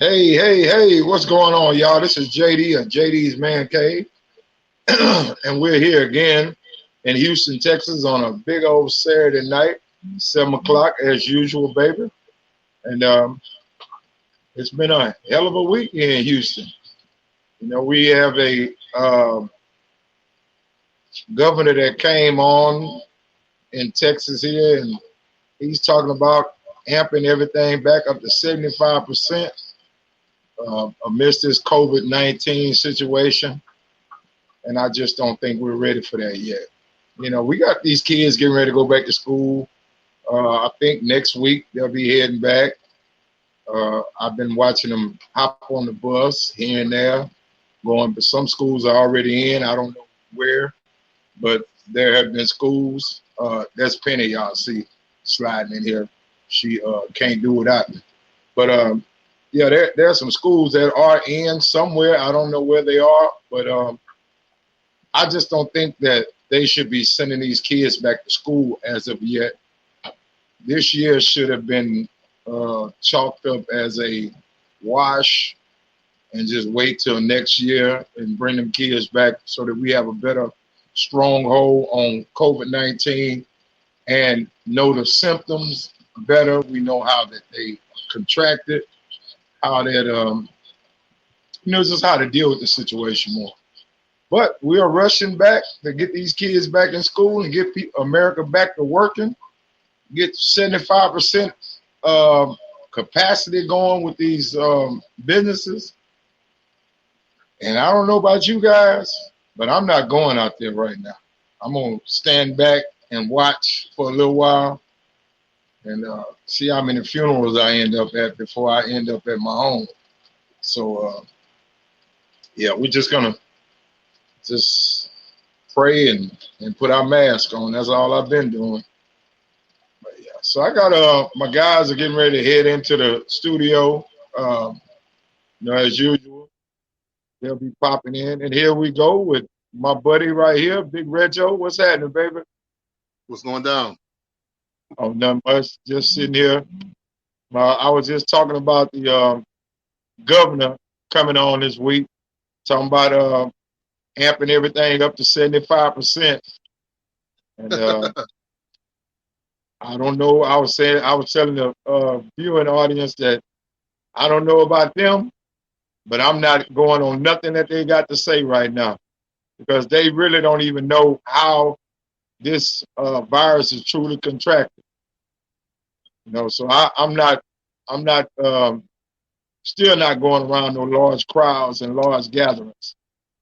Hey, hey, hey, what's going on, y'all? This is JD of JD's Man Cave, and we're here again in Houston, Texas on a big old Saturday night, 7 o'clock as usual, baby. And it's been a hell of a week here in Houston. You know, we have a governor that came on in Texas here, and he's talking about amping everything back up to 75%. Amidst this COVID-19 situation, and I just don't think we're ready for that yet. You know, we got these kids getting ready to go back to school. I think next week they'll be heading back. I've been watching them hop on the bus here and there, going, but some schools are already in. I don't know where, but there have been schools. That's Penny, y'all see sliding in here. She can't do without me. But yeah, there are some schools that are in somewhere. I don't know where they are, but I just don't think that they should be sending these kids back to school as of yet. This year should have been chalked up as a wash and just wait till next year and bring them kids back so that we have a better stronghold on COVID-19 and know the symptoms better. We know how that they contract it. How that, just how to deal with the situation more. But we are rushing back to get these kids back in school and get America back to working, get 75% capacity going with these businesses. And I don't know about you guys, but I'm not going out there right now. I'm going to stand back and watch for a little while and see how many funerals I end up at before I end up at my home. So, yeah, we're just going to just pray and put our mask on. That's all I've been doing. But, yeah. So I got my guys are getting ready to head into the studio. As usual, they'll be popping in. And here we go with my buddy right here, Big Reggio. What's happening, baby? What's going down? Oh, nothing much. Just sitting here. I was just talking about the governor coming on this week, talking about amping everything up to 75%. And I don't know. I was telling the viewing audience that I don't know about them, but I'm not going on nothing that they got to say right now because they really don't even know how this virus is truly contracted. So I'm not still not going around no large crowds and large gatherings.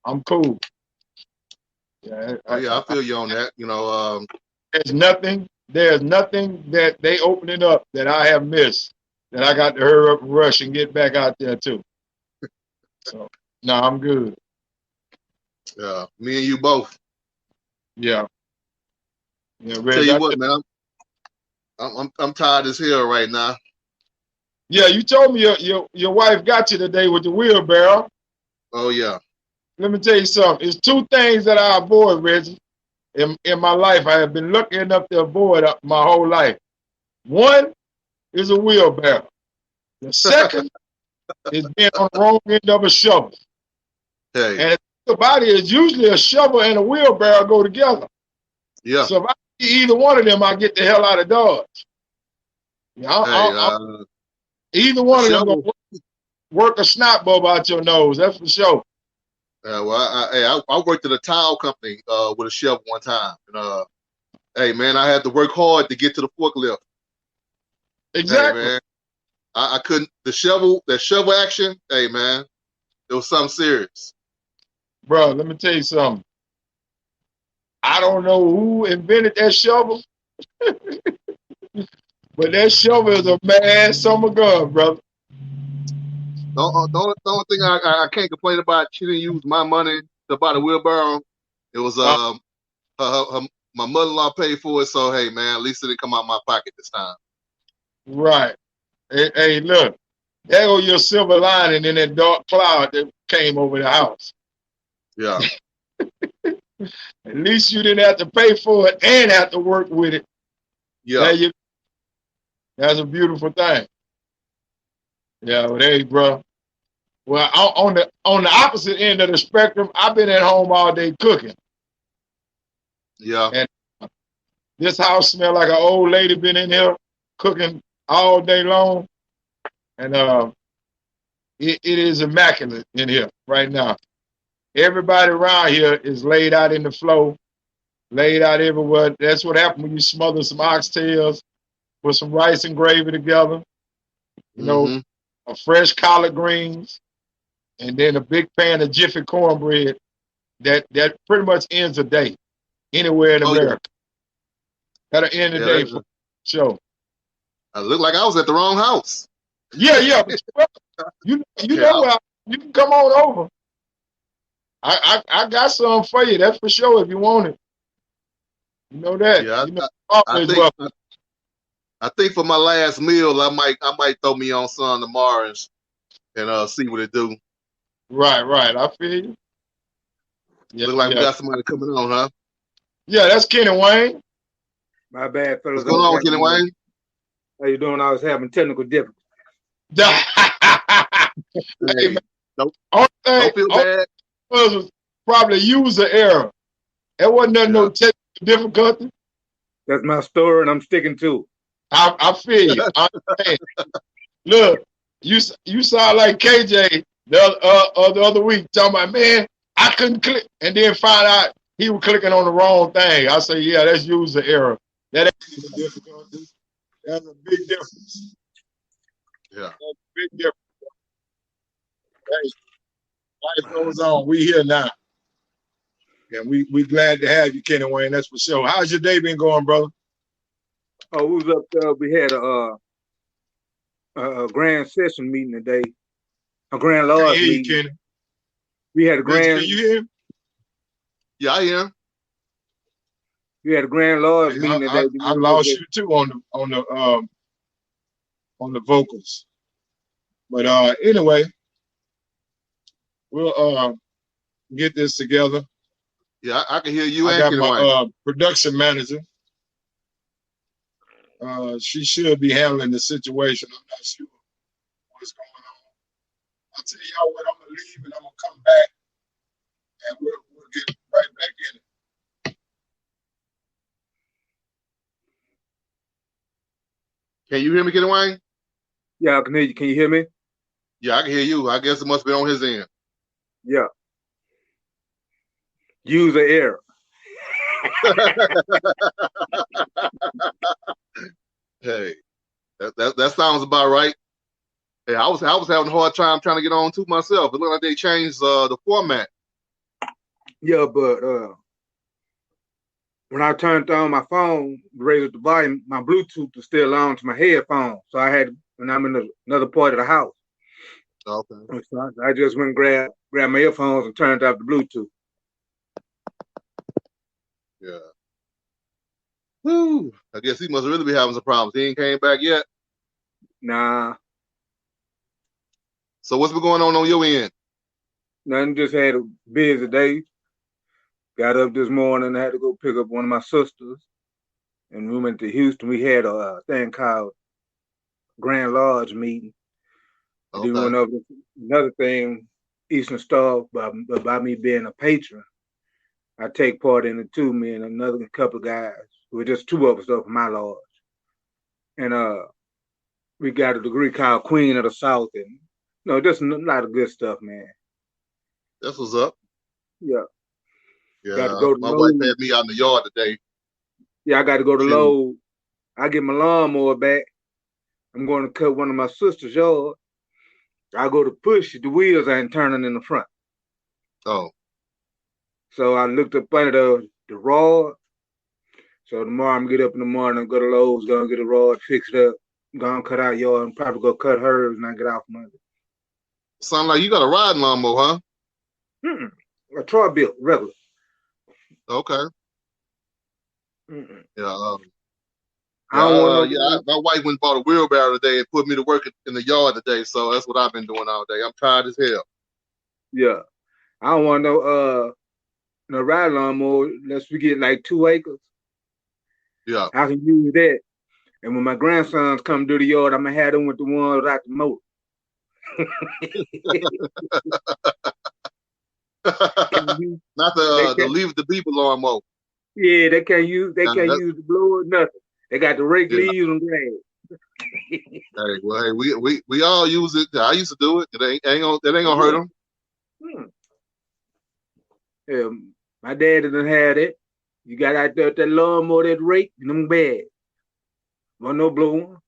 I'm cool. Yeah, I feel you on that. There's nothing that they opening up that I have missed that I got to hurry up and rush and get back out there too. So no, I'm good. Yeah, me and you both. Yeah. Yeah, Reg, tell you what, man, I'm tired as hell right now. Yeah, you told me your wife got you today with the wheelbarrow. Oh yeah. Let me tell you something. It's two things that I avoid, Reggie. In my life, I have been lucky enough to avoid my whole life. One is a wheelbarrow. The second is being on the wrong end of a shovel. Hey. And the body is usually a shovel and a wheelbarrow go together. Yeah. So if I see either one of them, I get the hell out of Dodge. Either one of them gonna work a snot bubble out your nose. That's for sure. Well, I worked at a tile company with a shovel one time. And, hey, man, I had to work hard to get to the forklift. Exactly. Hey, man, I couldn't. That shovel action, hey, man, it was something serious. Bro, let me tell you something. I don't know who invented that shovel, but that shovel is a mad summer gun, brother. The only thing I can't complain about, she didn't use my money to buy the wheelbarrow. It was my mother-in-law paid for it, so hey, man, at least it didn't come out of my pocket this time. Right. Hey, look, there go your silver lining in that dark cloud that came over the house. Yeah. At least you didn't have to pay for it and have to work with it. Yeah. That's a beautiful thing. Yeah, but hey, bro, Well, on the opposite end of the spectrum, I've been at home all day cooking. Yeah. And this house smell like an old lady been in here cooking all day long. And it is immaculate in here right now. Everybody around here is laid out in the floor, laid out everywhere. That's what happened when you smother some oxtails, put some rice and gravy together, you know, a fresh collard greens, and then a big pan of Jiffy cornbread. That pretty much ends a day anywhere in America. That'll end the day for sure. I look like I was at the wrong house. Yeah. But you know where you can come on over. I got some for you. That's for sure if you want it. You know that. Yeah, you know, I think for my last meal, I might throw me on some tomorrow and see what it do. Right. I feel you. Yeah, look like we got somebody coming on, huh? Yeah, that's Kenny Wayne. My bad, fellas. What's going on, Kenny Wayne? How you doing? I was having technical difficulties. Hey, don't feel bad. Was probably user error. There wasn't no technical difficulty. That's my story, and I'm sticking to it. I feel you. I understand. Look, you sound like KJ the other week talking about, man, I couldn't click, and then find out he was clicking on the wrong thing. I say, yeah, that's user error. That ain't a difficulty. That's a big difference. Yeah, that's a big difference. Hey, life goes on. We here now, and we glad to have you, Kenny Wayne. That's for sure. How's your day been going, brother? Oh, we was up there. We had a grand session meeting today. A grand large meeting. Kenny. We had a grand. Can you hear him? Yeah, I am. We had a grand large meeting today. I lost you too on the vocals, but anyway, we'll get this together. Yeah, I can hear you. I got my production manager. She should be handling the situation. I'm not sure what's going on. I'll tell y'all what, I'm gonna leave and I'm gonna come back, and we'll get right back in it. Can you hear me, Kenny Wayne? Yeah, I can hear you. Can you hear me? Yeah, I can hear you. I guess it must be on his end. Yeah. User error. Hey, that sounds about right. Hey, I was having a hard time trying to get on too myself. It looked like they changed the format. Yeah, but when I turned on my phone, raised the volume, my Bluetooth was still on to my headphones. So I had, when I'm in another part of the house. Okay. So I just went and grabbed my earphones and turned off the Bluetooth. Yeah. Woo. I guess he must really be having some problems. He ain't came back yet. Nah. So what's been going on your end? Nothing, just had a busy day. Got up this morning, I had to go pick up one of my sisters. And we went to Houston. We had a thing called Grand Lodge meeting. Okay. Then we went over to another thing, Eastern Star, by me being a patron. I take part in it too, me and another couple of guys. We were just two of us up in my lodge. And we got a degree called Queen of the South, and just a lot of good stuff, man. That's what's up. Yeah. Yeah. Got to go to my wife had me out in the yard today. Yeah, I got to go to Lowe's. I get my lawnmower back. I'm going to cut one of my sister's yard. I go to push, the wheels ain't turning in the front. Oh. So I looked up under the rod. So tomorrow I'm get up in the morning, go to Lowe's, gonna get a rod fixed up, gonna cut out yard, and probably go cut hers and I get out from under. Sound like you got a riding lawnmower, huh? A Troy built, regular. Okay. Yeah. My wife went and bought a wheelbarrow today and put me to work in the yard today. So that's what I've been doing all day. I'm tired as hell. Yeah. I don't want no ride lawnmower unless we get like 2 acres. Yeah. I can use that. And when my grandsons come do the yard, I'm going to have them with the ones out the motor. Not the leave the people lawnmower. Yeah, they can't use the blower or nothing. They got the rake leaves and grass. Hey, well, hey, we all use it. I used to do it. It ain't gonna hurt them. Yeah, my dad didn't have it. You got out there with that lawnmower, that rake, and them bad. Want no blower?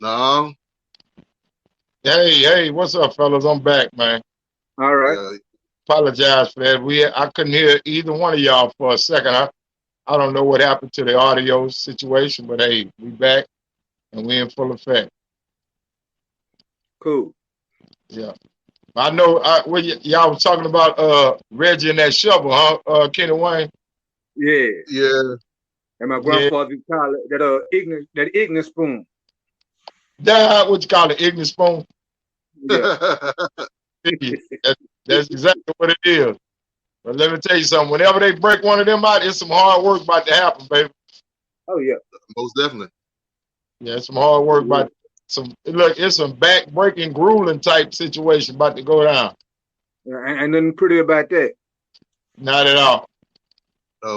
No. Hey, what's up, fellas? I'm back, man. All right. Apologize for that. I couldn't hear either one of y'all for a second. I don't know what happened to the audio situation, but hey, we back and we in full effect. Cool. Yeah. I know y'all was talking about Reggie and that shovel, huh? Kenny Wayne? Yeah. Yeah. And my grandfather called it that ignorant spoon. That what you call it, ignorant spoon? Yeah. That's exactly what it is. But let me tell you something. Whenever they break one of them out, it's some hard work about to happen, baby. Oh yeah, most definitely. Yeah, it's some hard work about it's some back breaking, grueling type situation about to go down. Yeah, and nothing pretty about that. Not at all.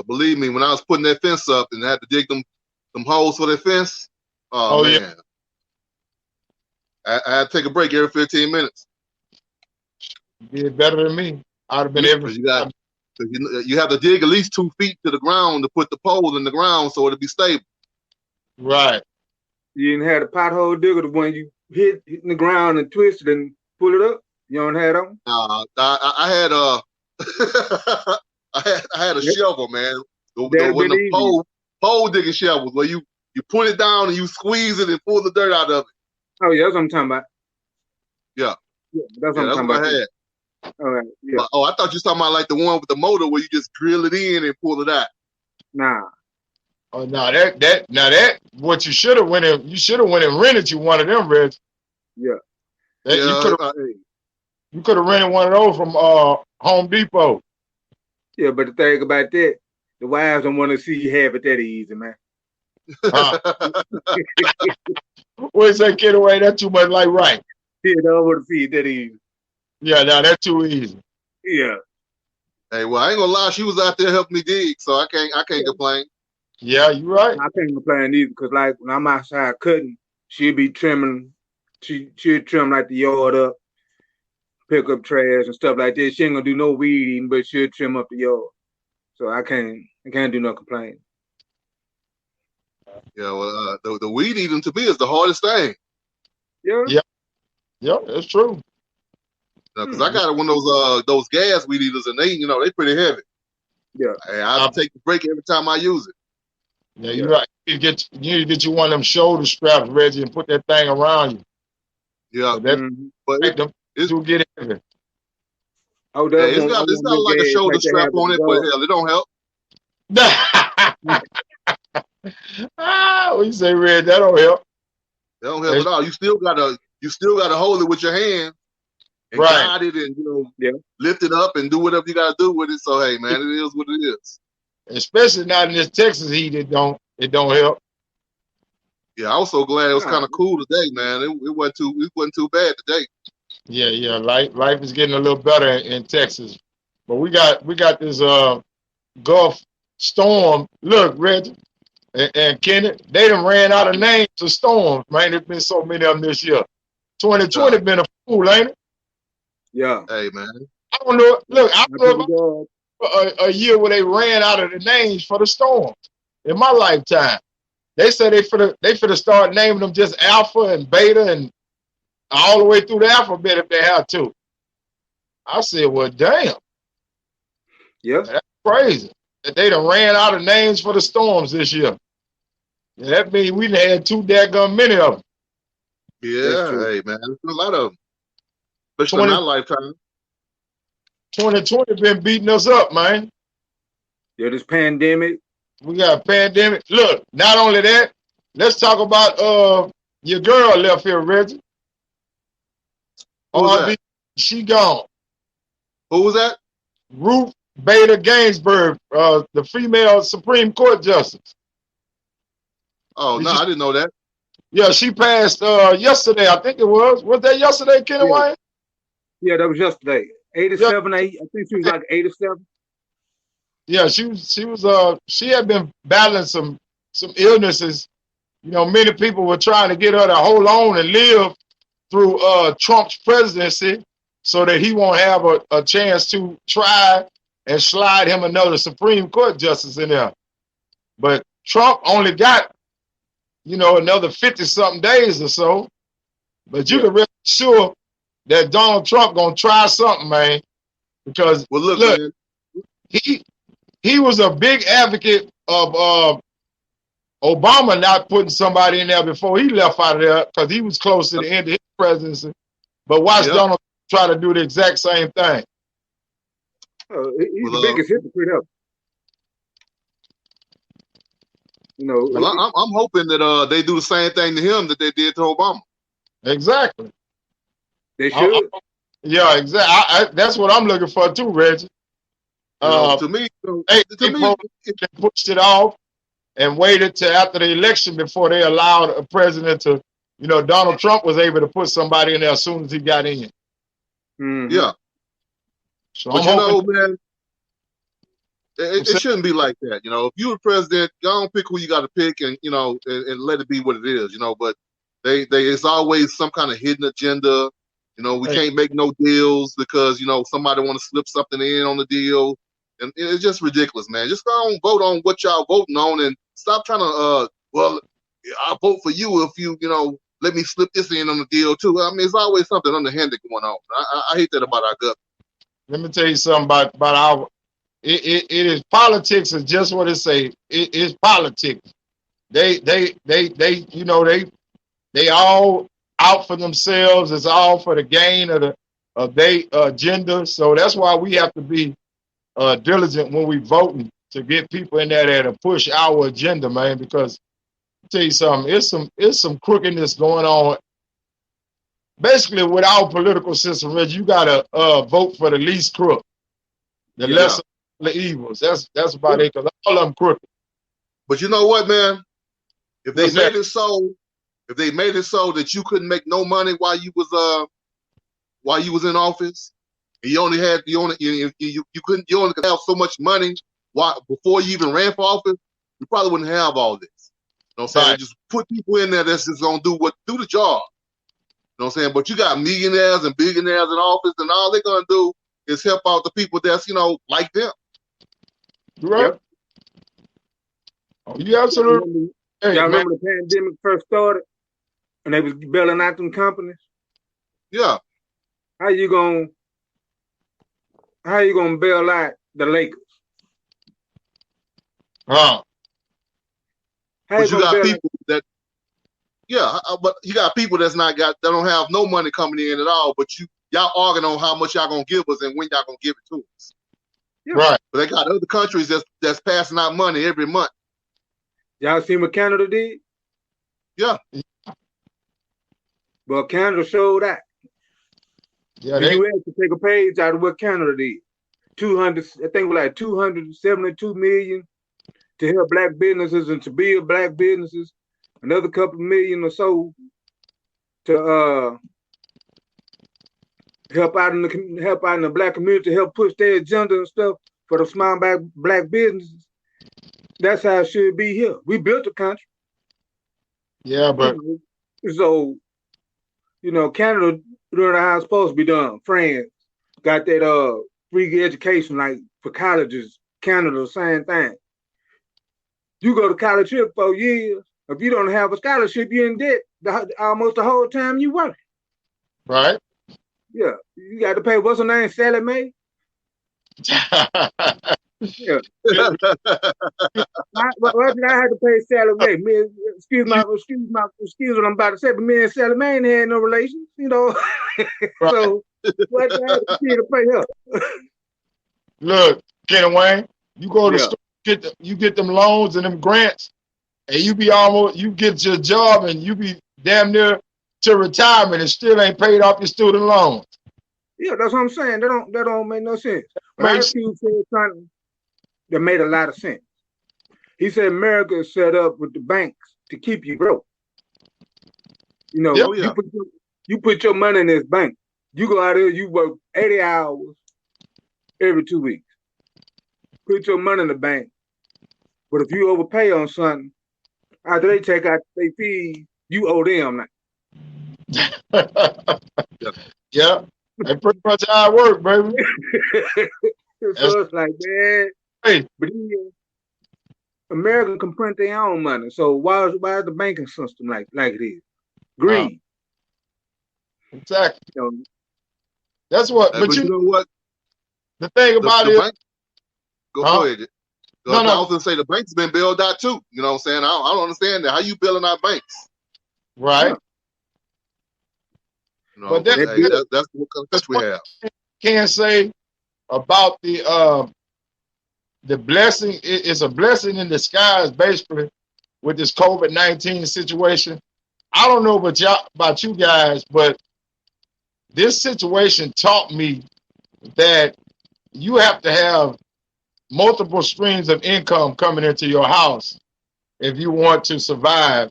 Believe me, when I was putting that fence up and I had to dig them holes for that fence, man, yeah. I had to take a break every 15 minutes. You did better than me. I'd have been every. You have to dig at least 2 feet to the ground to put the pole in the ground so it'll be stable. Right. You didn't have the pothole digger, the one you hit in the ground and twist it and pull it up. You don't have them? I had I had a shovel, man. The pole digging shovels where you put it down and you squeeze it and pull the dirt out of it. Oh yeah, that's what I'm talking about. Yeah. That's what I'm talking about. I had. All right. Yeah. I thought you were talking about like the one with the motor where you just drill it in and pull it out. Nah. Oh no, that what you should have went and rented you one of them, Reg. Yeah. You could have rented one of those from Home Depot. Yeah, but the thing about that, the wives don't want to see you have it that easy, man. What is that kid away? That's too much like right. Yeah, they don't want to see it that easy. Yeah, no, that's too easy. Yeah. Hey, well, I ain't gonna lie, she was out there helping me dig, so I can't complain. Yeah, you're right. I can't complain either, because like when I'm outside cutting, she'll be trimming. She'll trim like the yard up, pick up trash and stuff like that. She ain't gonna do no weed eating, but she'll trim up the yard. So I can't do no complaining. Yeah, well, the weed eating to me is the hardest thing. Yeah, that's true. Because I got one of those gas weed eaters, and they pretty heavy. Yeah, I take the break every time I use it. Yeah, you're right. You need to get you one of them shoulder straps, Reggie, and put that thing around you. Yeah, but it's will get heavy. Oh, it's got like a shoulder strap on it, but hell, it don't help. What you say, Red? That don't help. That don't help at all. You still gotta hold it with your hand and guide it and lift it up and do whatever you gotta do with it. So hey, man, it is what it is. Especially not in this Texas heat, it don't help. Yeah, I was so glad it was kind of cool today, man. It wasn't too bad today. Yeah. Life is getting a little better in Texas, but we got this Gulf storm. Look, Reggie and Kenny, they done ran out of names of storms, man. There's been so many of them this year. 2020 been a fool, ain't it? Yeah. Hey, man. I don't know. Look, I remember a year where they ran out of the names for the storms in my lifetime. They said they finna start naming them just alpha and beta and all the way through the alphabet if they have to. I said, well, damn. Yeah. That's crazy. That they done ran out of names for the storms this year. Yeah, that means we done had too daggone many of them. Yeah, hey, man. There's a lot of them. Especially in my lifetime. 2020 been beating us up, man. Yeah, this pandemic. We got a pandemic. Look, not only that, let's talk about your girl left here, Reggie. That? She gone. Who was that? Ruth Bader Ginsburg, the female Supreme Court justice. Oh, no, I didn't know that. Yeah, she passed yesterday. I think it was. Was that yesterday, Kenny Yeah, Wayne? yeah, that was yesterday. Yeah, 87, I think she was like 87. yeah. She had been battling some illnesses. You know, many people were trying to get her to hold on and live through Trump's presidency so that he won't have a chance to try and slide him another Supreme Court justice in there. But Trump only got, another 50-something days or so. But you Yeah. can rest sure that Donald Trump gonna try something, man. Because Well, look, look, man. he was a big advocate of Obama not putting somebody in there before he left out of there because he was close to the end of his presidency. But watch Yep. Donald try to do the exact same thing. He's the biggest hypocrite ever. You know, Well, I'm hoping that they do the same thing to him that they did to Obama. Exactly. they should. Yeah, exactly. That's what I'm looking for too, Reggie. To me, They pushed it off and waited till after the election before they allowed a president to, Donald Trump was able to put somebody in there as soon as he got in. Mhm. Yeah. So But I'm hoping, man, it shouldn't be like that. If you're the president, don't pick who you got to pick, and and let it be what it is. But it's always some kind of hidden agenda. We can't make no deals because somebody want to slip something in on the deal, and it's just ridiculous, man. Just go on, vote on what y'all voting on, and stop trying to well, I'll vote for you if you let me slip this in on the deal too. I mean, it's always something underhanded going on. I hate that about our government. let me tell you something about our. It is politics is just what it say. It is politics. They all out for themselves. It's all for the gain of their agenda. So that's why we have to be diligent when we voting to get people in there to push our agenda, man. Because I'll tell you something, it's some crookedness going on. Basically, with our political system, Reggie, you gotta vote for the least crook, the lesser of the evils. That's about it. Because all of them crooked. But you know what, man? If they What's made that? it so that you couldn't make no money while you was in office, and you only could have so much money before you even ran for office, you probably wouldn't have all this. You know what I'm saying? Right. Just put people in there that's just gonna do the job. You know what I'm saying? But you got millionaires and billionaires in office, and all they're gonna do is help out the people that's like them. You right? Yep. Oh, you absolutely. Hey, Y'all man. remember the pandemic first started and they was bailing out them companies? Yeah. How you gonna bail out the Lakers? Huh. But you got people that, but you got people that don't have no money coming in at all. But y'all arguing on how much y'all gonna give us and when y'all gonna give it to us. Yeah. Right. But they got other countries that's passing out money every month. Y'all seen what Canada did? Yeah. But Canada showed that. Yeah. The U.S. to take a page out of what Canada did. 200, I think it was like 272 million to help black businesses and to build black businesses. Another couple million or so to help out in the black community, help push their agenda and stuff for the small black businesses. That's how it should be here. We built the country. Yeah, but so Canada doing how it's supposed to be done. France got that free education, like for colleges. Canada, the same thing. You go to college here for 4 years. If you don't have a scholarship, you're in debt almost the whole time you work. Right. Yeah, you got to pay. What's her name? Sally Mae. Yeah. Why did I have to pay Sally Mae? Excuse what I'm about to say, but me and Sally Mae ain't had no relations, Right. So what did I have to pay her? Look, Kenny Wayne, you go to store, you get them loans and them grants, and you get your job and you be damn near to retirement and still ain't paid off your student loans. Yeah, that's what I'm saying. That don't make no sense. But I said something that made a lot of sense. He said America is set up with the banks to keep you broke. You know, Yep. Oh, yeah. you put your money in this bank. You go out there, you work 80 hours every 2 weeks. Put your money in the bank. But if you overpay on something, after they take out their fees, you owe them now. Yeah. That's pretty much how it works, baby. So it's like, man, Hey, but America can print their own money. So why is the banking system like it is? Greed. exactly. You know, That's what. But you know what? the thing about The it. bank. Go ahead. No. I was gonna say the bank's been bailed out too. You know what I'm saying? I don't understand that. How you bailing out banks? Right. You know, But that's what kind of country we have. Can't say about the blessing. It's a blessing in disguise, basically, with this COVID-19 situation. I don't know about you guys, but this situation taught me that you have to have multiple streams of income coming into your house if you want to survive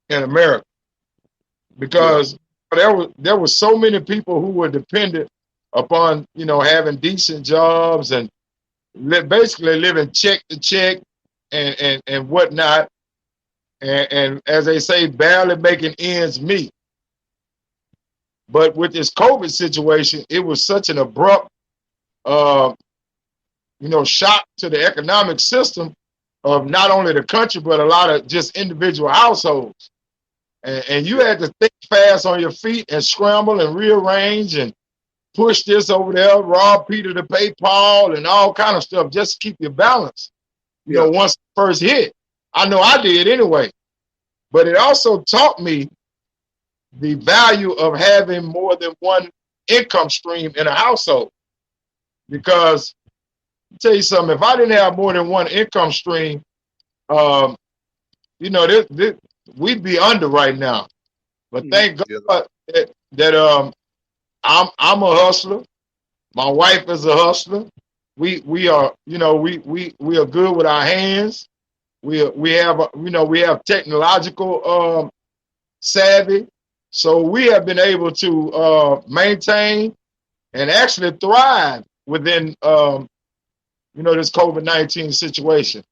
in America, because there were so many people who were dependent upon having decent jobs and basically living check to check and whatnot, and as they say, barely making ends meet. But with this COVID situation, it was such an abrupt shock to the economic system of not only the country, but a lot of just individual households. And you had to think fast on your feet and scramble and rearrange and push this over there, rob Peter to pay Paul and all kind of stuff just to keep your balance. Once the first hit. I know I did anyway. But it also taught me the value of having more than one income stream in a household. Because I'll tell you something, if I didn't have more than one income stream, we'd be under right now. But thank God that I'm a hustler. My wife is a hustler. We are we are good with our hands. We have technological savvy, so we have been able to maintain and actually thrive within this COVID-19 situation.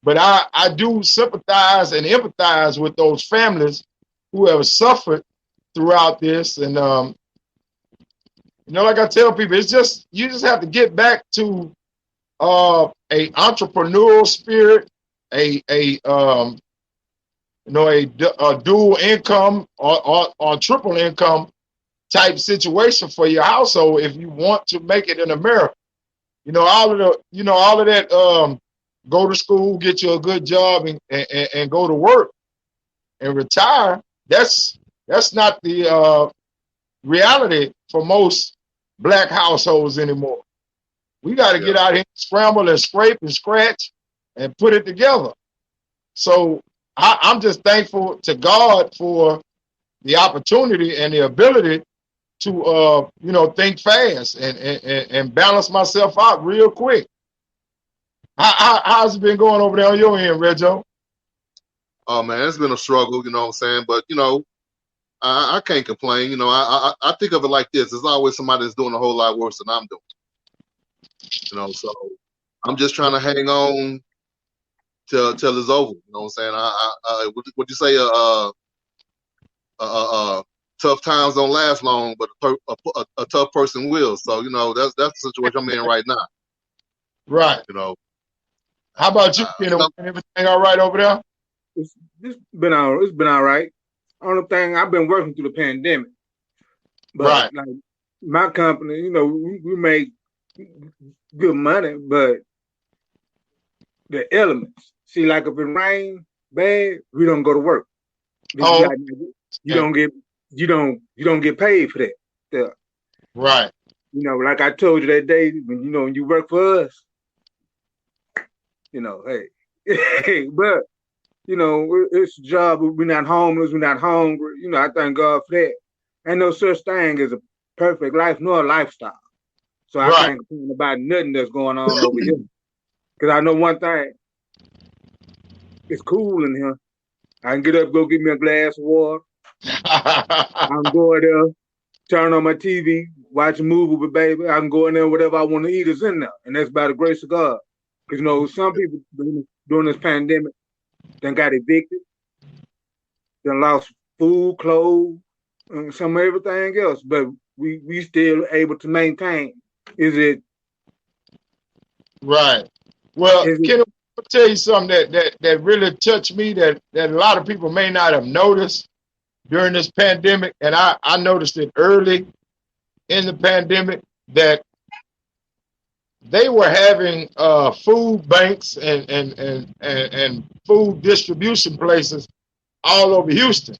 But I do sympathize and empathize with those families who have suffered throughout this. And, like I tell people, you just have to get back to a entrepreneurial spirit, a dual income or triple income type situation for your household if you want to make it in America. All of that go to school, get you a good job, and go to work and retire. That's not the reality for most Black households anymore. We got to get out here, scramble and scrape and scratch and put it together. So I'm just thankful to God for the opportunity and the ability to think fast and balance myself out real quick. How's it been going over there on your end, Reggio? Oh man, it's been a struggle, you know what I'm saying? But I can't complain. I think of it like this: there's always somebody that's doing a whole lot worse than I'm doing. So I'm just trying to hang on till it's over. You know what I'm saying? What you say? Tough times don't last long, but a tough person will. So that's the situation I'm in right now. Right. How about you? Everything all right over there? It's been all right. Only thing, I've been working through the pandemic, but like my company, we make good money, but the elements. See, like if it rains bad, we don't go to work. You don't get paid for that. Yeah. Right. Like I told you that day, when you work for us, hey, but it's a job. We're not homeless. We're not hungry. I thank God for that. Ain't no such thing as a perfect life nor a lifestyle. So I can't complain about nothing that's going on over here. Because I know one thing. It's cool in here. I can get up, go get me a glass of water, I can go in there, turn on my TV, watch a movie with baby. I can go in there, whatever I want to eat is in there. And that's by the grace of God. Because, some people during this pandemic then got evicted, then lost food, clothes, and some everything else. But we still able to maintain. Is it Right. Well, is it Ken, I'll tell you something that really touched me that a lot of people may not have noticed during this pandemic, and I noticed it early in the pandemic, that they were having food banks and food distribution places all over Houston.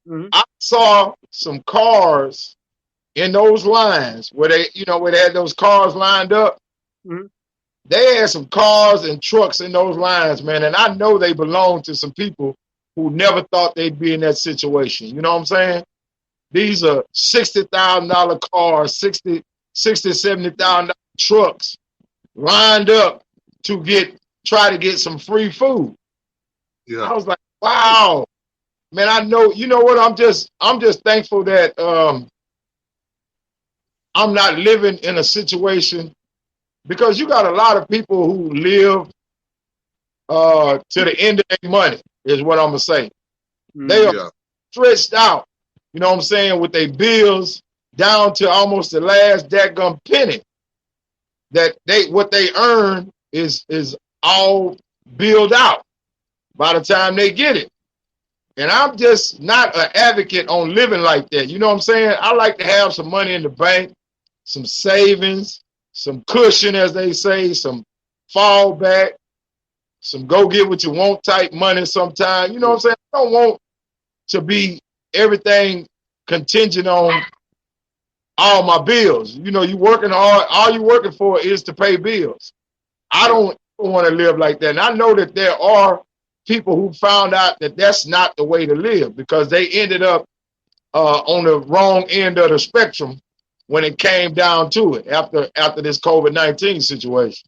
Mhm. I saw some cars in those lines where they had those cars lined up. Mhm. They had some cars and trucks in those lines, man, and I know they belong to some people who never thought they'd be in that situation. You know what I'm saying? These are $60,000 cars, $70,000 trucks lined up to try to get some free food. Yeah. I was like, wow, man, I know, you know what? I'm just thankful that I'm not living in a situation, because you got a lot of people who live to the end of their money, is what I'm gonna say. They are stretched out, you know what I'm saying, with their bills down to almost the last daggum penny. That what they earn is all billed out by the time they get it. And I'm just not an advocate on living like that. You know what I'm saying? I like to have some money in the bank, some savings, some cushion, as they say, some fallback, some go get what you want type money sometime. You know what I'm saying? I don't want to be everything contingent on all my bills. You know, you working hard, all you working for is to pay bills. I don't want to live like that. And I know that there are people who found out that that's not the way to live, because they ended up on the wrong end of the spectrum when it came down to it after this COVID-19 situation.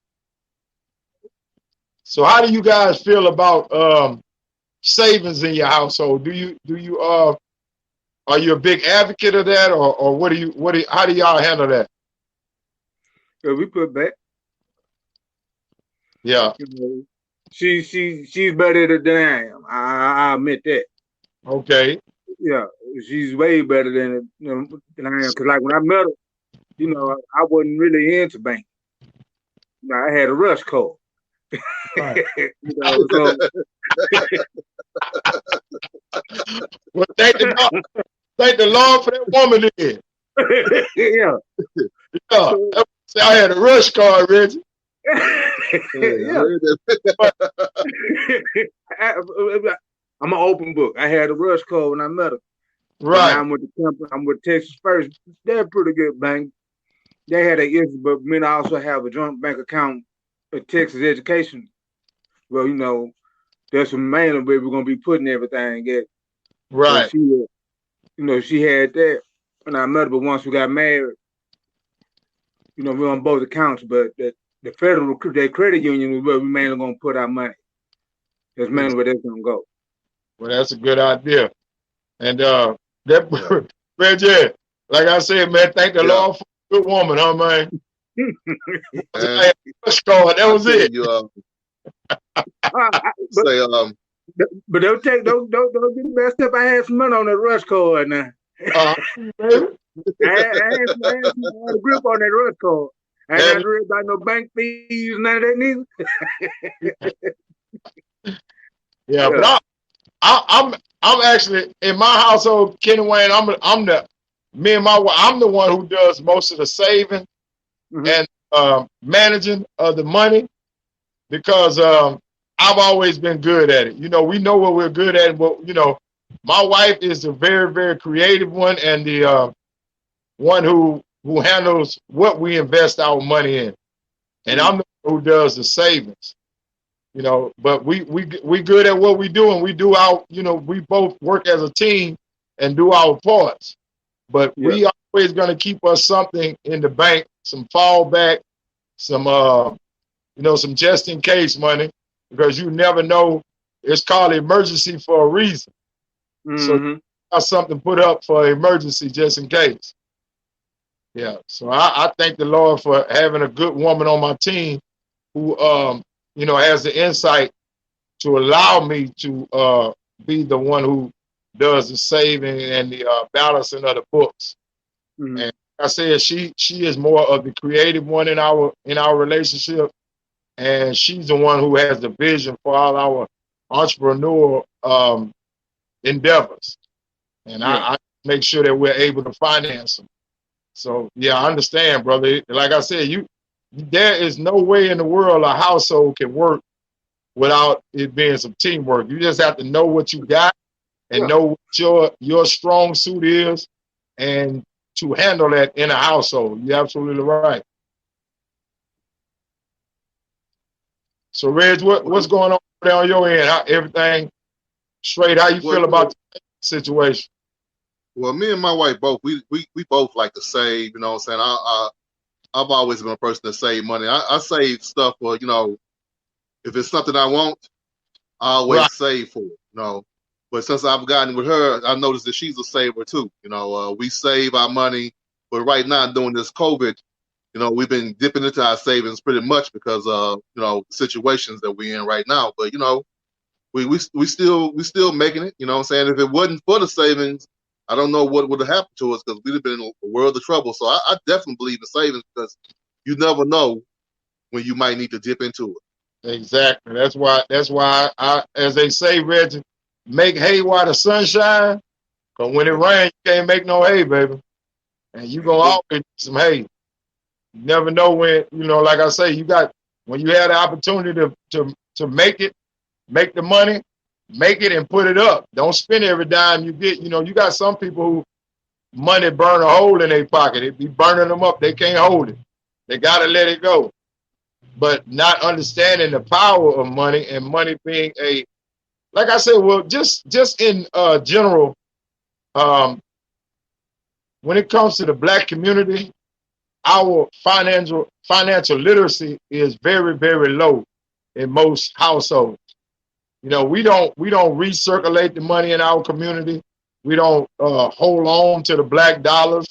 So how do you guys feel about savings in your household? Do you are you a big advocate of that, or how do y'all handle that? we put back? Yeah. She's better than I am. I admit that. Okay. Yeah, she's way better than I am. Because like when I met her, I wasn't really into banking. I had a rush card. Right. So well, thank the Lord for that woman then. yeah. Yeah. I had a rush card, Reggie. Yeah. I'm an open book. I had a rush card when I met her. Right. I'm with Texas First. They're a pretty good bank. They had an issue, but me and I also have a joint bank account at Texas Education. Well, that's mainly where we're gonna be putting everything at. Right. So she had that when I met her, but once we got married, we're on both accounts, but the federal credit union is where we mainly gonna put our money. That's mainly where that's gonna go. Well, that's a good idea. And that Reggie, like I said, man, thank the Lord for a good woman, huh, man? That was it. But don't get messed up. I had some money on that rush card now. I had a grip on that rush card. I ain't got to worry about no bank fees, none of that neither. Yeah, but I'm actually in my household, Kenny Wayne. I'm the one who does most of the saving and managing of the money, because I've always been good at it. We know what we're good at. But my wife is the very, very creative one, and the one who handles what we invest our money in, and I'm the one who does the savings. But we good at what we do, and we do our, we both work as a team and do our parts. But we always going to keep us something in the bank, some fallback, some some just in case money, because you never know. It's called emergency for a reason. So got something put up for emergency just in case. Yeah. So I thank the Lord for having a good woman on my team who has the insight to allow me to be the one who does the saving and the balancing of the books. Mm-hmm. And like I said, she is more of the creative one in our relationship, and she's the one who has the vision for all our entrepreneurial endeavors. And I make sure that we're able to finance them. So yeah, I understand, brother. Like I said, there is no way in the world a household can work without it being some teamwork. You just have to know what you got and know what your strong suit is, and to handle that in a household. You're absolutely right. So Reg, what's going on your end? How, everything straight? How you feel about the situation? Well, me and my wife both, we both like to save, you know what I'm saying? I've always been a person to save money. I save stuff for, if it's something I want, I always save for it, But since I've gotten with her, I noticed that she's a saver too. We save our money, but right now during this COVID, we've been dipping into our savings pretty much because of, situations that we're in right now. But, we still making it, you know what I'm saying? If it wasn't for the savings, I don't know what would have happened to us, because we'd have been in a world of trouble. So I definitely believe in savings, because you never know when you might need to dip into it. Exactly. That's why I, as they say, Reggie, make hay while the sun shines. Because when it rains, you can't make no hay, baby. And you gonna always need some hay. You never know when, like I say, when you have the opportunity to make the money, make it and put it up. Don't spend every dime you get. You got some people who money burn a hole in their pocket. It be burning them up. They can't hold it. They gotta let it go. But not understanding the power of money, and money being like I said, well, just in general, when it comes to the Black community, our financial literacy is very, very low in most households. We don't recirculate the money in our community. We don't hold on to the Black dollars.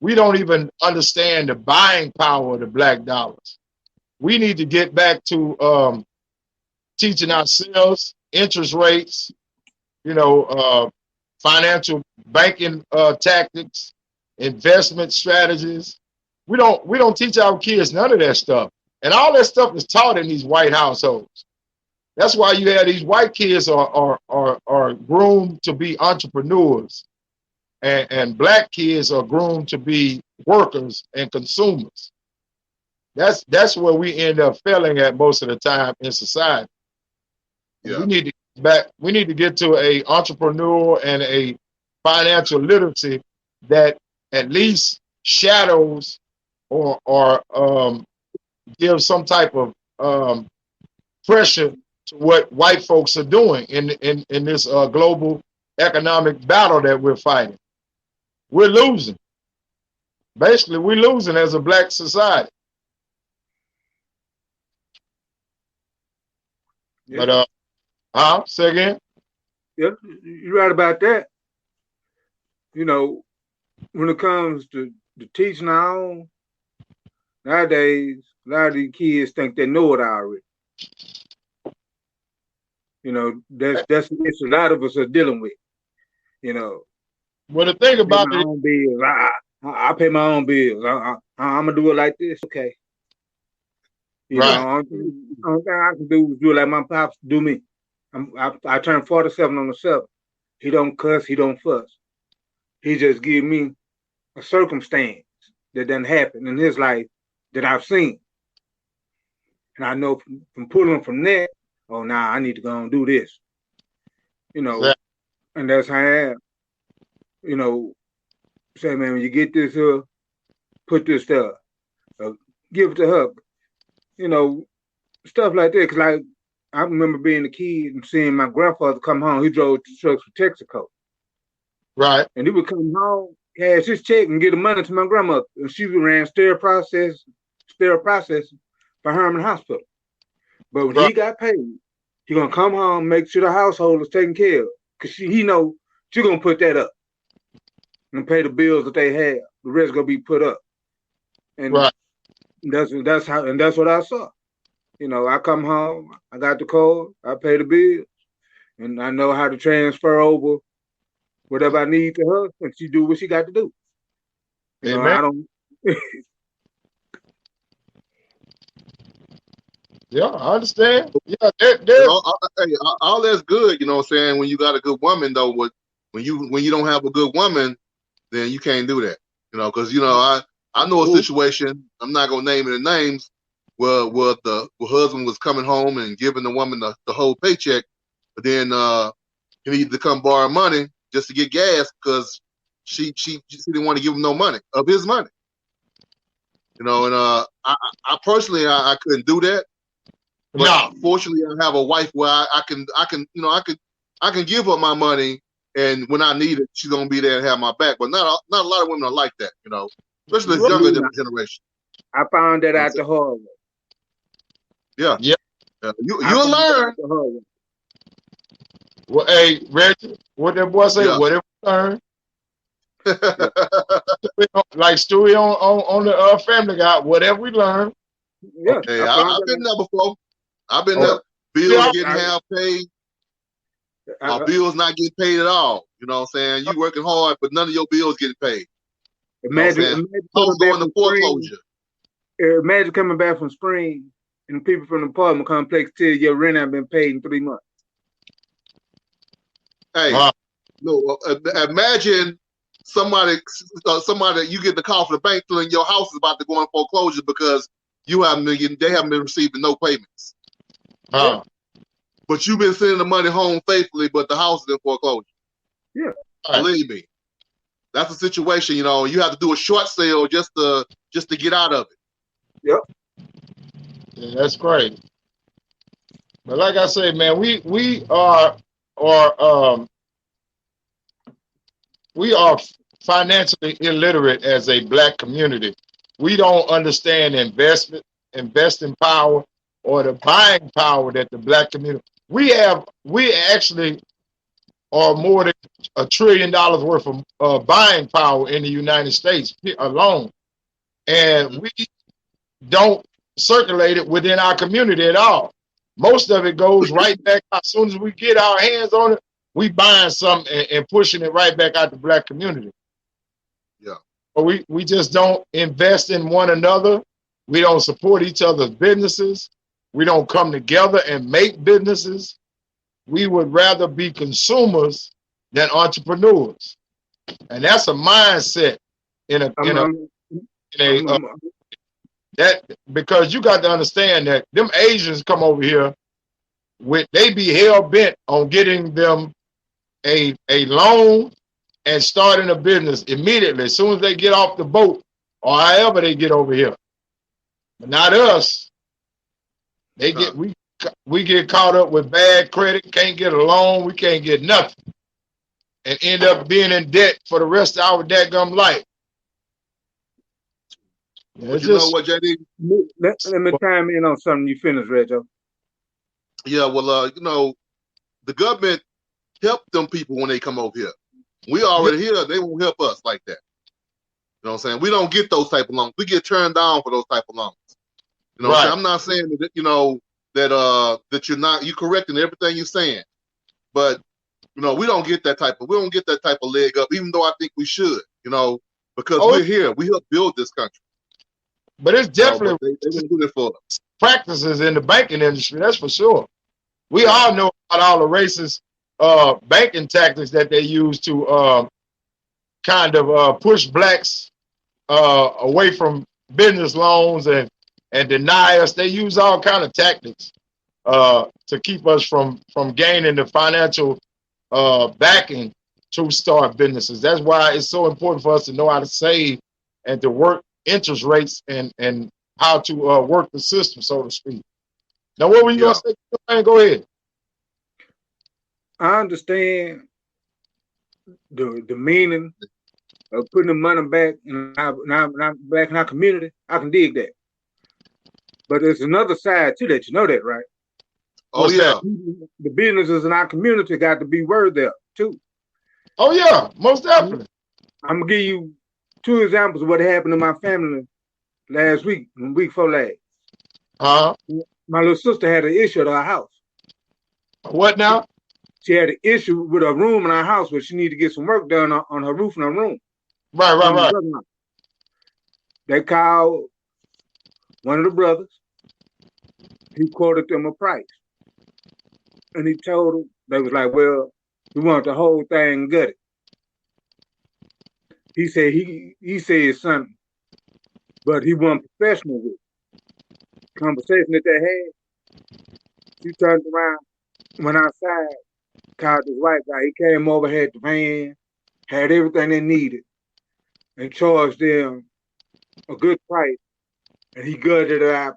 We don't even understand the buying power of the Black dollars. We need to get back to teaching ourselves interest rates, financial banking tactics, investment strategies. We don't teach our kids none of that stuff. And all that stuff is taught in these white households. That's why you have these white kids are groomed to be entrepreneurs, and Black kids are groomed to be workers and consumers. That's where we end up failing at most of the time in society. Yeah. We need to get to a entrepreneur and a financial literacy that at least shadows or gives some type of pressure to what white folks are doing in this global economic battle that we're fighting. We're losing. Basically, we're losing as a Black society. Yeah. But say again? Yep, you're right about that. When it comes to the teaching now, nowadays, a lot of these kids think they know it already. That's a lot of us are dealing with. Well, the thing about it, own bills. I pay my own bills. I'm gonna do it like this, okay? Only thing I can do is do it like my pops do me. I turned 47 on the 7th. He don't cuss, he don't fuss. He just give me a circumstance that doesn't happen in his life that I've seen. And I know from pulling from that, I need to go and do this. Exactly. And that's how I am. Say, man, when you get this here, put this there. Give it to her. Stuff like that. Because I remember being a kid and seeing my grandfather come home. He drove trucks for Texaco. Right. And he would come home, cash his check, and give the money to my grandmother. And she ran sterile processing for Herman Hospital. But when he got paid, he gonna come home, make sure the household is taken care of. Because he know she's gonna put that up. and pay the bills that they have. The rest gonna be put up. And right. that's what I saw. I come home, I got the code, I pay the bill, and I know how to transfer over whatever I need to her, and she do what she got to do. Amen. I don't. Yeah, I understand. Yeah, all that's good. You know what I'm saying? When you got a good woman, though, when you don't have a good woman, then you can't do that. Because I know a situation. I'm not gonna name any names. Where the husband was coming home and giving the woman the whole paycheck, but then he needed to come borrow money just to get gas because she didn't want to give him no money of his money. And I personally I couldn't do that. But fortunately, I have a wife where I can give her my money, and when I need it, she's gonna be there and have my back. But not a lot of women are like that, especially the younger generation. I found that out the hard way. Yeah. You'll learn. Well, hey, Reggie, what that boy say? Yeah. Whatever we learn. Like Stewie on the Family Guy, whatever we learn. Yeah. Hey, I've been there before. I've been there. Bills getting half paid. Our bills not getting paid at all. You know what I'm saying? You working hard, but none of your bills getting paid. Imagine going to foreclosure. Imagine coming back from spring and people from the apartment complex tell you your rent ain't been paid in 3 months. Hey, no. Imagine somebody you get the call from the bank telling your house is about to go in foreclosure because they haven't been receiving no payments. But you've been sending the money home faithfully, but the house is in foreclosure. Yeah, believe me, that's a situation. You have to do a short sale just to get out of it. Yep. Yeah, that's great. But like I say, man, we are financially illiterate as a Black community. We don't understand investing power, or the buying power that the Black community. We actually are more than $1 trillion worth of buying power in the United States alone, and we don't circulate it within our community at all. Most of it goes right back. As soon as we get our hands on it, we buying something and pushing it right back out the Black community. Yeah. But we just don't invest in one another. We don't support each other's businesses. We don't come together and make businesses. We would rather be consumers than entrepreneurs. And that's a mindset because you got to understand that them Asians come over here they be hell bent on getting them a loan and starting a business immediately as soon as they get off the boat or however they get over here. But not us. We get caught up with bad credit, can't get a loan, we can't get nothing, and end up being in debt for the rest of our dadgum life. But you know what, JD? Let me chime in on something you finished, Rego. Yeah, well, the government helped them people when they come over here. We already here, they won't help us like that. You know what I'm saying? We don't get those type of loans. We get turned down for those type of loans. You know what I'm saying? I'm not saying that, that you're correct in everything you're saying. But, we don't get that type of leg up, even though I think we should, because we're here. We help build this country. But it's definitely they didn't do that for us. Practices in the banking industry, that's for sure. We all know about all the racist banking tactics that they use to kind of push Blacks away from business loans and deny us. They use all kind of tactics to keep us from gaining the financial backing to start businesses. That's why it's so important for us to know how to save and to work interest rates and how to work the system, so to speak. Now, what were you going to say? Go ahead. I understand the meaning of putting the money back in our community. I can dig that. But there's another side to that. You know that, right? Oh, yeah. The businesses in our community got to be worthy of, too. Oh, yeah. Most definitely. I'm gonna give you 2 examples of what happened to my family last week, the week before last. My little sister had an issue at her house. What now? She had an issue with a room in our house where she needed to get some work done on her roof in her room. Right. They called one of the brothers. He quoted them a price. And he told them, they was like, well, we want the whole thing gutted. He said he said something, but he wasn't professional with it. Conversation that they had, she turned around, went outside, called this white guy. He came over, had the van, had everything they needed, and charged them a good price. And he gutted it out,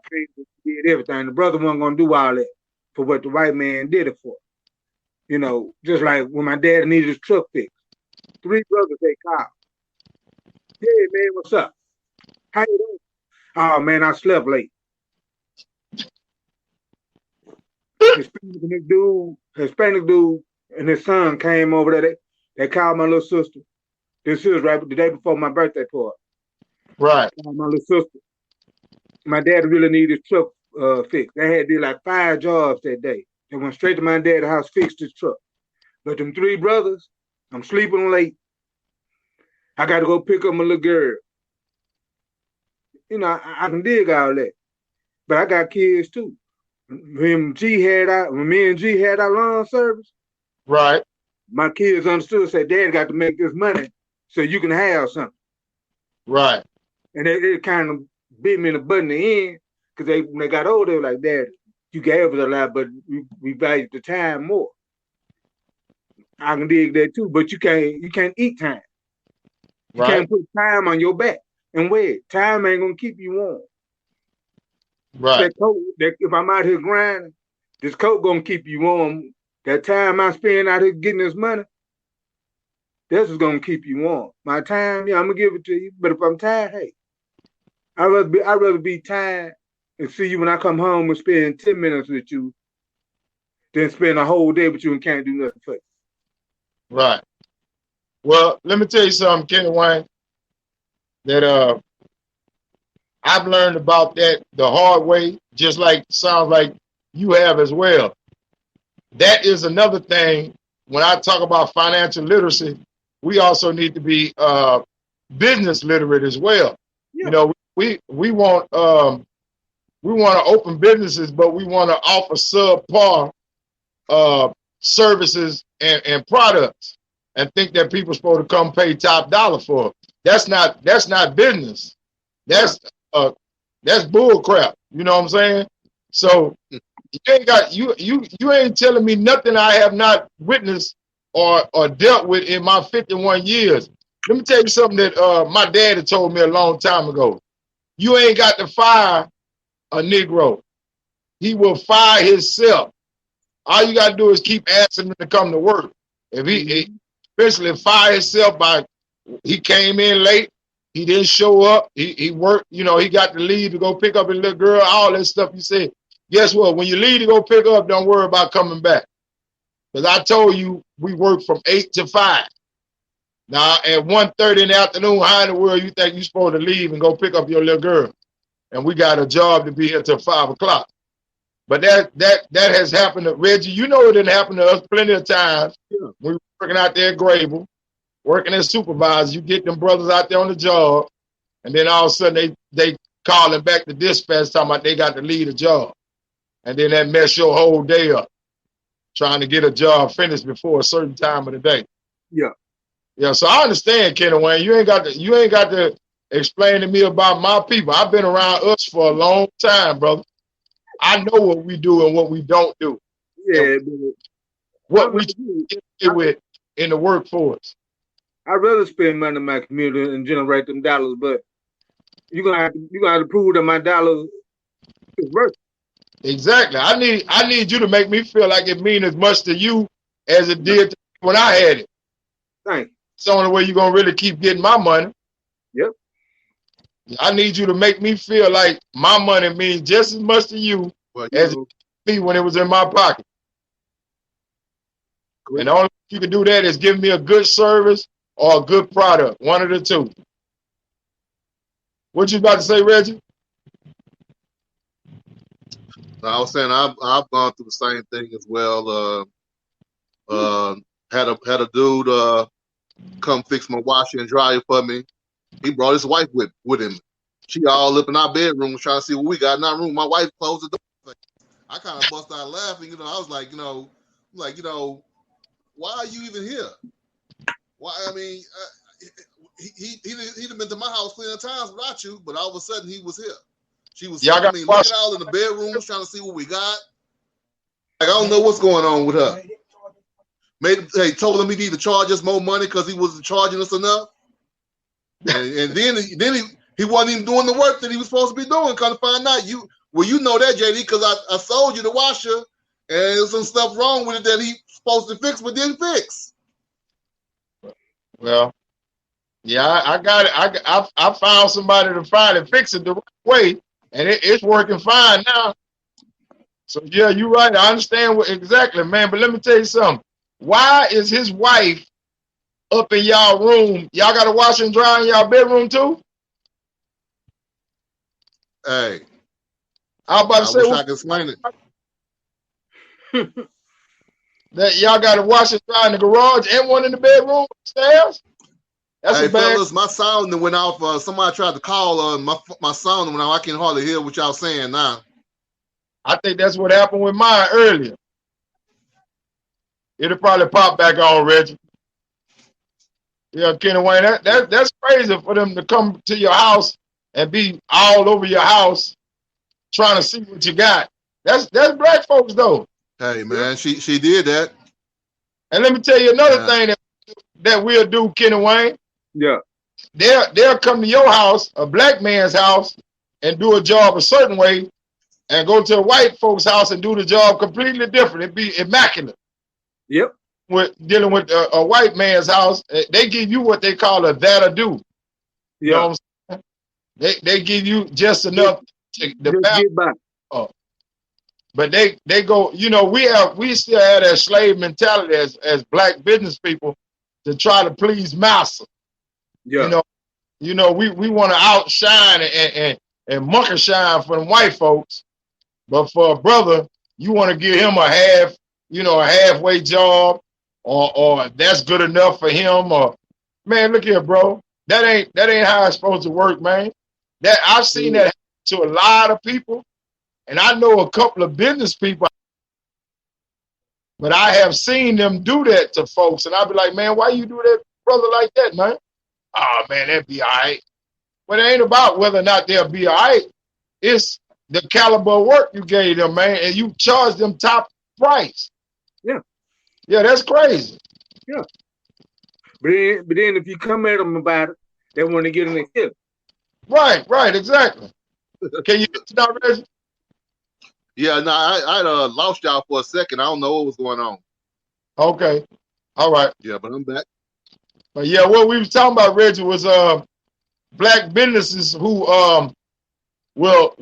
did everything. The brother wasn't gonna do all that for what the white man did it for. You know, just like when my dad needed his truck fixed. 3 brothers they called. Hey man, what's up? How you doing? Oh man, I slept late. Hispanic dude and his son came over there. They called my little sister. This is right the day before my birthday party. Right. My little sister. My dad really needed his truck fixed. They had did like 5 jobs that day. They went straight to my dad's house, fixed his truck. But them 3 brothers, I'm sleeping late. I got to go pick up my little girl. You know, I can dig all that. But I got kids too. When me and G had our lawn service, right, my kids understood, said, Dad got to make this money so you can have something. Right. And it kind of bit me in the butt in the end, because when they got older, they were like, Dad, you gave us a lot, but we valued the time more. I can dig that too, but you can't eat time. You can't put time on your back and wear it. Time ain't gonna keep you warm. Right. That coat, if I'm out here grinding, this coat gonna keep you warm. That time I spend out here getting this money, this is gonna keep you warm. My time, yeah, I'm gonna give it to you. But if I'm tired, hey, I'd rather be tired and see you when I come home and spend 10 minutes with you than spend a whole day with you and can't do nothing for you. Right. Well, let me tell you something, Kenny Wayne, that I've learned about that the hard way, just like sounds like you have as well. That is another thing. When I talk about financial literacy, we also need to be business literate as well. Yeah. You know, we want to open businesses, but we want to offer subpar services and products, and think that people are supposed to come pay top dollar for it. That's not business. That's bull crap. You know what I'm saying? So you ain't telling me nothing I have not witnessed or dealt with in my 51 years. Let me tell you something that my dad had told me a long time ago. You ain't got to fire a Negro. He will fire himself. All you got to do is keep asking him to come to work. If he eventually fire himself he came in late, he didn't show up, he worked, you know, he got to leave to go pick up his little girl, all that stuff you said. Guess what? When you leave to go pick her up, don't worry about coming back. Because I told you we work from 8 to 5. Now, at 1:30 in the afternoon, how in the world you think you're supposed to leave and go pick up your little girl? And we got a job to be here till 5 o'clock. But that has happened to Reggie. You know it didn't happen to us plenty of times. Yeah. We were working out there at Grable, working as supervisors. You get them brothers out there on the job, and then all of a sudden they calling back the dispatch talking about they got to leave the job. And then that mess your whole day up, trying to get a job finished before a certain time of the day. Yeah. Yeah, so I understand, Kenny Wayne. You ain't got to explain to me about my people. I've been around us for a long time, brother. I know what we do and what we don't do. Yeah, what we get with in the workforce. I'd rather spend money in my community and generate them dollars, but you're gonna have to prove that my dollars is worth it. Exactly. I need you to make me feel like it means as much to you as it did when I had it. Thank you. It's the only way you're gonna really keep getting my money. Yep. I need you to make me feel like my money means just as much to you as it did me when it was in my pocket. Great. And the only way you can do that is give me a good service or a good product. One of the two. What you about to say, Reggie? I was saying I've gone through the same thing as well. Had a dude come fix my washer and dryer for me. He brought his wife with him. She all up in our bedroom trying to see what we got in our room. My wife closed the door. I kind of bust out laughing. I was like, why are you even here? Why? I mean, he'd have been to my house plenty of times without you, but all of a sudden he was here. She was, looking all in the bedrooms trying to see what we got. Like, I don't know what's going on with her. Told him he needed to charge us more money because he wasn't charging us enough. And then he wasn't even doing the work that he was supposed to be doing. Kind of find out you know that, JD, because I sold you the washer and there's some stuff wrong with it that he supposed to fix but didn't fix. Well, yeah, I got it. I found somebody to fix it the right way, and it's working fine now. So yeah, you're right. I understand exactly, man. But let me tell you something. Why is his wife up in y'all room? Y'all got to wash and dry in y'all bedroom too? Hey, I was about to say, wish I could explain it. That y'all got to wash and dry in the garage and one in the bedroom upstairs? That's hey, bad. fellas, my sound went off. Somebody tried to call. My sound went off. I can hardly hear what y'all saying now. I think that's what happened with mine earlier. It'll probably pop back on, Reggie. Yeah, Kenny Wayne, that's crazy for them to come to your house and be all over your house trying to see what you got. That's black folks though. Hey man, she did that. And let me tell you another thing that we'll do, Kenny Wayne. Yeah. They'll come to your house, a black man's house, and do a job a certain way, and go to a white folks' house and do the job completely different. It'd be immaculate. Yep. With dealing with a white man's house, they give you what they call a that'll do. Yeah. You know what I'm saying? They give you just enough to get by. But they go, we still have that slave mentality as black business people to try to please master. Yeah. We want to outshine and monkey shine for the white folks. But for a brother, you want to give him a halfway job, or that's good enough for him. Or man, look here, bro. That ain't how it's supposed to work, man. That I've seen that to a lot of people, and I know a couple of business people, but I have seen them do that to folks, and I'll be like, man, why you do that, brother, like that, man? Oh man, that'd be all right. But it ain't about whether or not they'll be all right. It's the caliber of work you gave them, man, and you charge them top price. Yeah. Yeah, that's crazy. Yeah. But then if you come at them about it, they want to get in the kill. Right, exactly. Can you now, Reggie? Yeah, no, I lost y'all for a second. I don't know what was going on. Okay. All right. Yeah, but I'm back. But yeah, what we was talking about, Reggie, was black businesses who will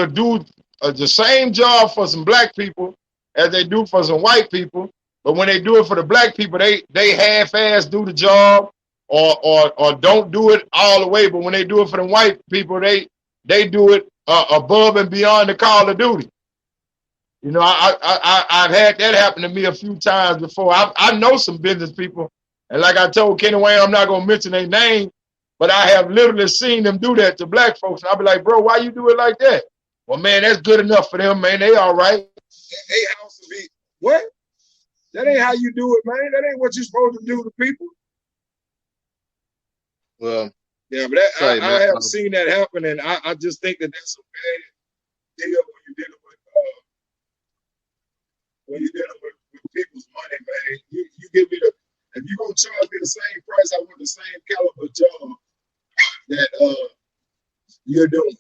do the same job for some black people as they do for some white people, but when they do it for the black people, they half-ass do the job or don't do it all the way. But when they do it for the white people, they do it above and beyond the call of duty. I've had that happen to me a few times before. I know some business people, and like I told Kenny Wayne, I'm not gonna mention their name, but I have literally seen them do that to black folks. And I'll be like, bro, why you do it like that? Well, man, that's good enough for them, man. They all right. They house to be what? That ain't how you do it, man. That ain't what you're supposed to do to people. Well, yeah, but I have seen that happen, and I just think that that's a bad deal when you're dealing with people's money, man. You give me if you're gonna charge me the same price, I want the same caliber job that you're doing.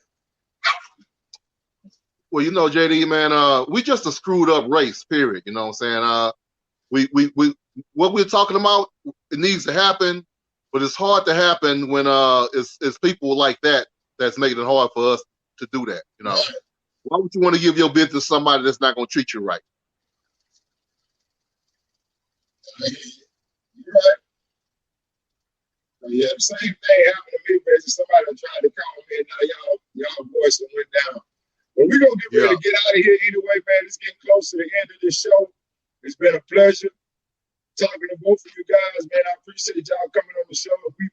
Well, JD, man, we just a screwed up race, period. You know what I'm saying? We what we're talking about, it needs to happen, but it's hard to happen when it's people like that that's making it hard for us to do that. Why would you want to give your business to somebody that's not gonna treat you right? Right. Yeah, the same thing happened to me, man. Somebody tried to call me, and now y'all voice went down. But we're gonna get ready to get out of here anyway, man. It's getting close to the end of this show. It's been a pleasure talking to both of you guys, man. I appreciate y'all coming on the show. We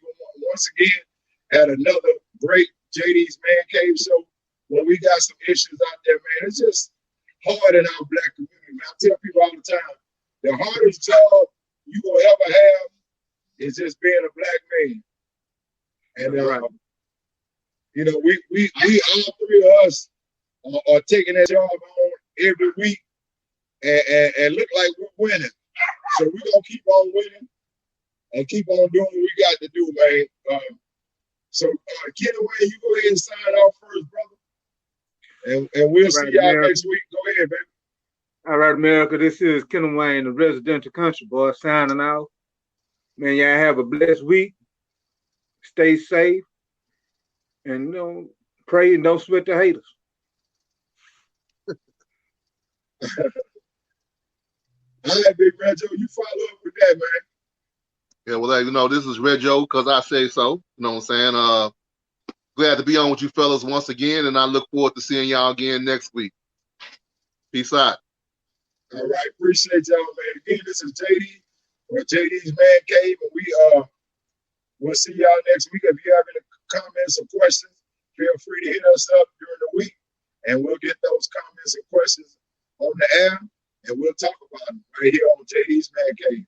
once again had another great JD's Man Cave show where we got some issues out there, man. It's just hard in our black community, man. I tell people all the time, the hardest job you will ever have is just being a black man. And you know, we all three of us are taking that job on every week and look like we're winning. So we're gonna keep on winning and keep on doing what we got to do, man. So Kenny Wayne, you go ahead and sign off first, brother. And we'll see y'all next week. Go ahead, baby. All right, America. This is Kenny Wayne, the residential country boy, signing out. Man, y'all have a blessed week. Stay safe. And pray and don't sweat the haters. All right, Big Reggio, you follow up with that, man. Yeah, well, this is Reggio because I say so. You know what I'm saying? Glad to be on with you fellas once again, and I look forward to seeing y'all again next week. Peace out. All right, appreciate y'all, man. Again, this is JD or JD's Man Cave, and we'll see y'all next week. If you have any comments or questions, feel free to hit us up during the week, and we'll get those comments and questions on the air, and we'll talk about them right here on JD's Man Cave.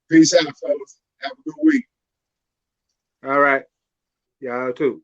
Peace out, fellas. Have a good week. All right. Y'all too.